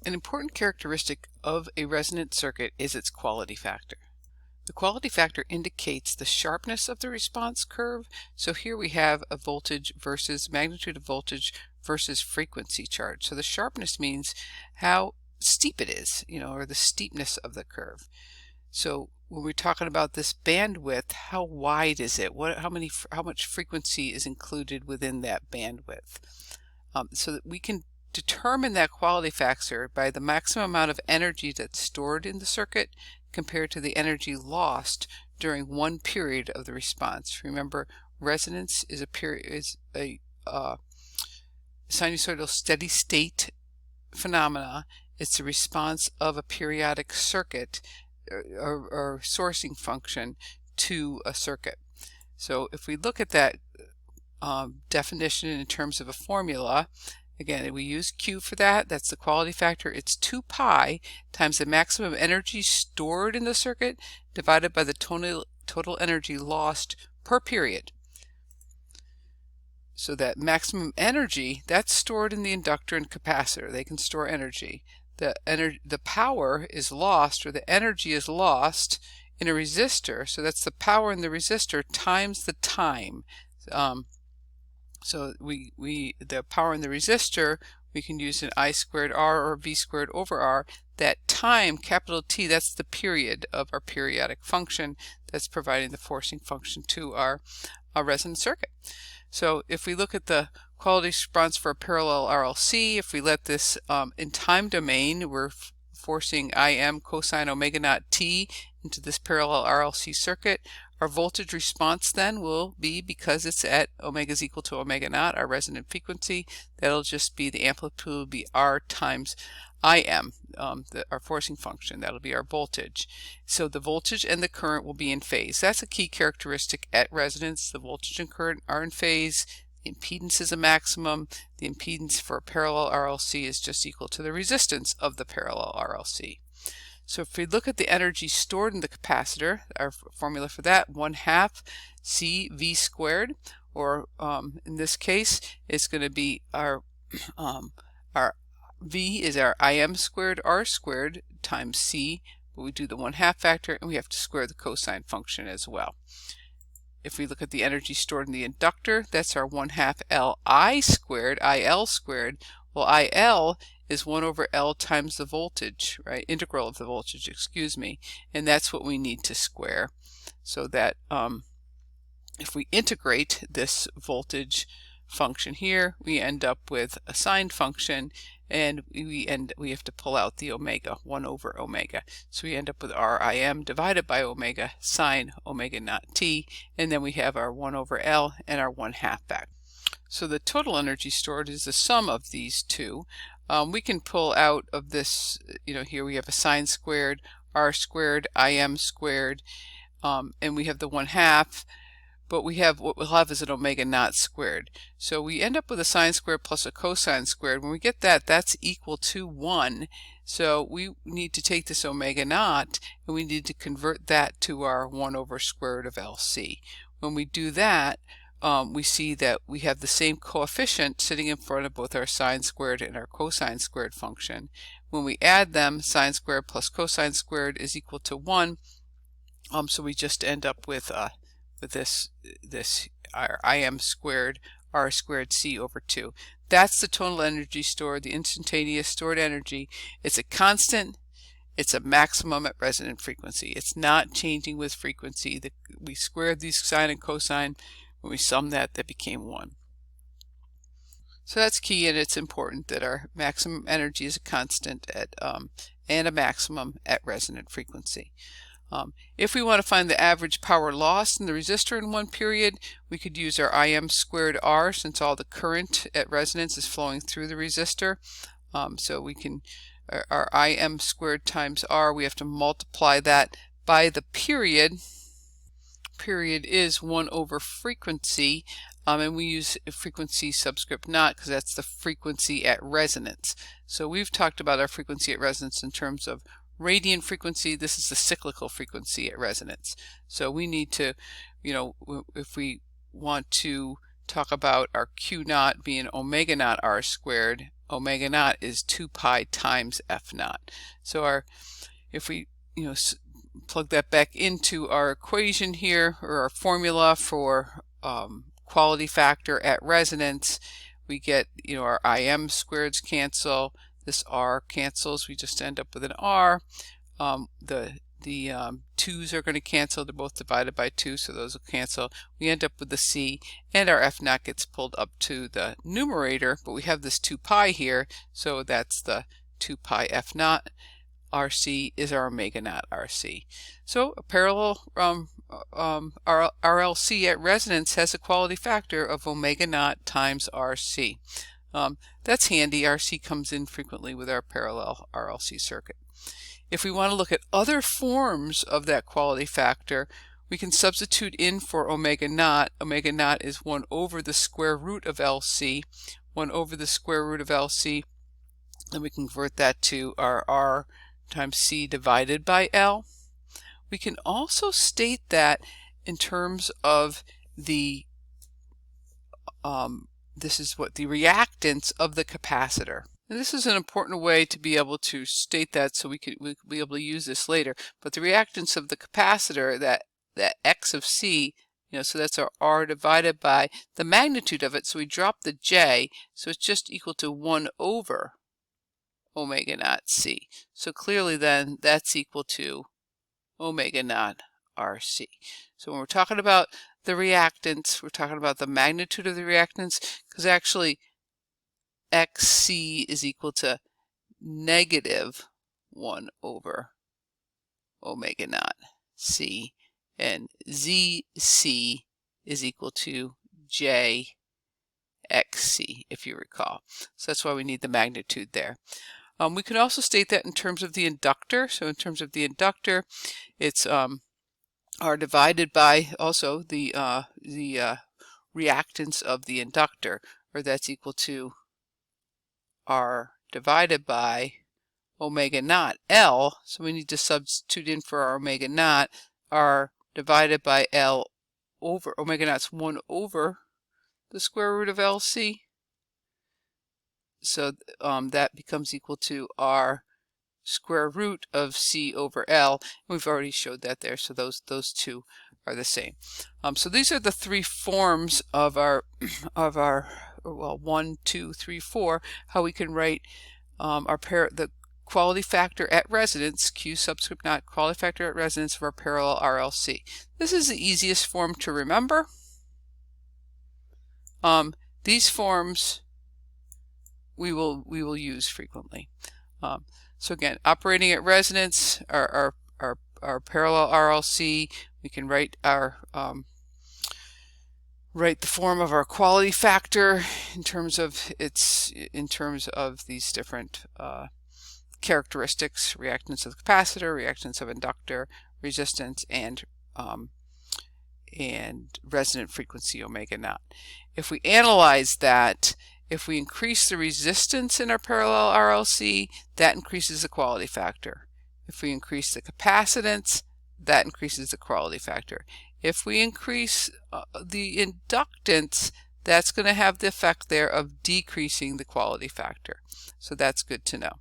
An important characteristic of a resonant circuit is its quality factor. The quality factor indicates the sharpness of the response curve. So here we have a voltage versus magnitude of voltage versus frequency chart. So the sharpness means how steep it is, or the steepness of the curve. So when we're talking about this bandwidth, how wide is it? How much frequency is included within that bandwidth? So that we can determine that quality factor by the maximum amount of energy that's stored in the circuit compared to the energy lost during one period of the response. Remember, resonance is a sinusoidal steady state phenomena. It's a response of a periodic circuit or sourcing function to a circuit. So if we look at that definition in terms of a formula, again, we use Q for that. That's the quality factor. It's 2 pi times the maximum energy stored in the circuit divided by the total energy lost per period. So that maximum energy, that's stored in the inductor and capacitor. They can store energy. The power is lost, or the energy is lost in a resistor. So that's the power in the resistor times the time. So the power in the resistor, we can use an I squared R or V squared over R. That time, capital T, that's the period of our periodic function that's providing the forcing function to our resonant circuit. So if we look at the quality response for a parallel RLC, if we let this in time domain, we're forcing Im cosine omega naught t into this parallel RLC circuit. Our voltage response then will be, because it's at omega is equal to omega naught, our resonant frequency, that'll just be, the amplitude will be R times Im, our forcing function. That'll be our voltage. So the voltage and the current will be in phase. That's a key characteristic at resonance. The voltage and current are in phase. The impedance is a maximum. The impedance for a parallel RLC is just equal to the resistance of the parallel RLC. So if we look at the energy stored in the capacitor, our formula for that, 1/2 CV squared, or in this case, it's going to be our V is our Im squared R squared times C, but we do the 1/2 factor, and we have to square the cosine function as well. If we look at the energy stored in the inductor, that's our 1/2 Li squared, IL squared. Well, IL is 1 over L times the voltage, right? Integral of the voltage, excuse me. And that's what we need to square. So that if we integrate this voltage function here, we end up with a sine function, and we have to pull out the omega, 1 over omega. So we end up with Rim divided by omega sine omega naught t, and then we have our 1 over L and our 1/2 back. So the total energy stored is the sum of these two. We can pull out of this, here we have a sine squared, R squared, Im squared, and we have the 1/2, but what we'll have is an omega naught squared. So we end up with a sine squared plus a cosine squared. When we get that, that's equal to 1. So we need to take this omega naught, and we need to convert that to our 1 over square root of LC. When we do that, we see that we have the same coefficient sitting in front of both our sine squared and our cosine squared function. When we add them, sine squared plus cosine squared is equal to 1. So we just end up with this our Im squared R squared C over 2. That's the total energy stored, the instantaneous stored energy. It's a constant. It's a maximum at resonant frequency. It's not changing with frequency. We squared these sine and cosine. When we sum that, that became 1. So that's key, and it's important that our maximum energy is a constant and a maximum at resonant frequency. If we want to find the average power lost in the resistor in one period, we could use our Im squared R, since all the current at resonance is flowing through the resistor. So we can, our Im squared times R, we have to multiply that by the period. Period is 1 over frequency, and we use frequency subscript naught because that's the frequency at resonance. So we've talked about our frequency at resonance in terms of radian frequency. This is the cyclical frequency at resonance. So we need to, if we want to talk about our Q naught being omega naught R squared, omega naught is 2 pi times F naught. So if we plug that back into our equation here, or our formula for quality factor at resonance, we get, our IM squareds cancel, this R cancels, we just end up with an R. The 2's are going to cancel, they're both divided by 2, so those will cancel. We end up with the C, and our F naught gets pulled up to the numerator, but we have this 2 pi here, so that's the 2 pi F naught. RC is our omega naught RC. So a parallel RLC at resonance has a quality factor of omega naught times RC. That's handy. RC comes in frequently with our parallel RLC circuit. If we want to look at other forms of that quality factor, we can substitute in for omega naught. Omega naught is 1 over the square root of LC. 1 over the square root of LC. Then we convert that to our R times C divided by L. We can also state that in terms of the this is what the reactance of the capacitor. And this is an important way to be able to state that, so we'll be able to use this later. But the reactance of the capacitor, that X of C, so that's our R divided by the magnitude of it. So we drop the J, so it's just equal to 1 over omega naught C. So clearly then that's equal to omega naught RC. So when we're talking about the reactance, we're talking about the magnitude of the reactance, because actually XC is equal to negative 1 over omega naught C, and ZC is equal to JXC, if you recall. So that's why we need the magnitude there. We can also state that in terms of the inductor. So in terms of the inductor, it's R divided by also the reactance of the inductor, or that's equal to R divided by omega naught L. So we need to substitute in for our omega naught. R divided by L over omega naught's 1 over the square root of LC. So that becomes equal to R square root of C over L. We've already showed that there, so those two are the same. So these are the 3 forms of our well, 1, 2, 3, 4, how we can write the quality factor at resonance, Q subscript naught, quality factor at resonance of our parallel RLC. This is the easiest form to remember. These forms we will use frequently. So again, operating at resonance, our parallel RLC, we can write our write the form of our quality factor in terms of these different characteristics: reactance of the capacitor, reactance of inductor, resistance, and resonant frequency omega naught. If we analyze that, if we increase the resistance in our parallel RLC, that increases the quality factor. If we increase the capacitance, that increases the quality factor. If we increase the inductance, that's going to have the effect there of decreasing the quality factor. So that's good to know.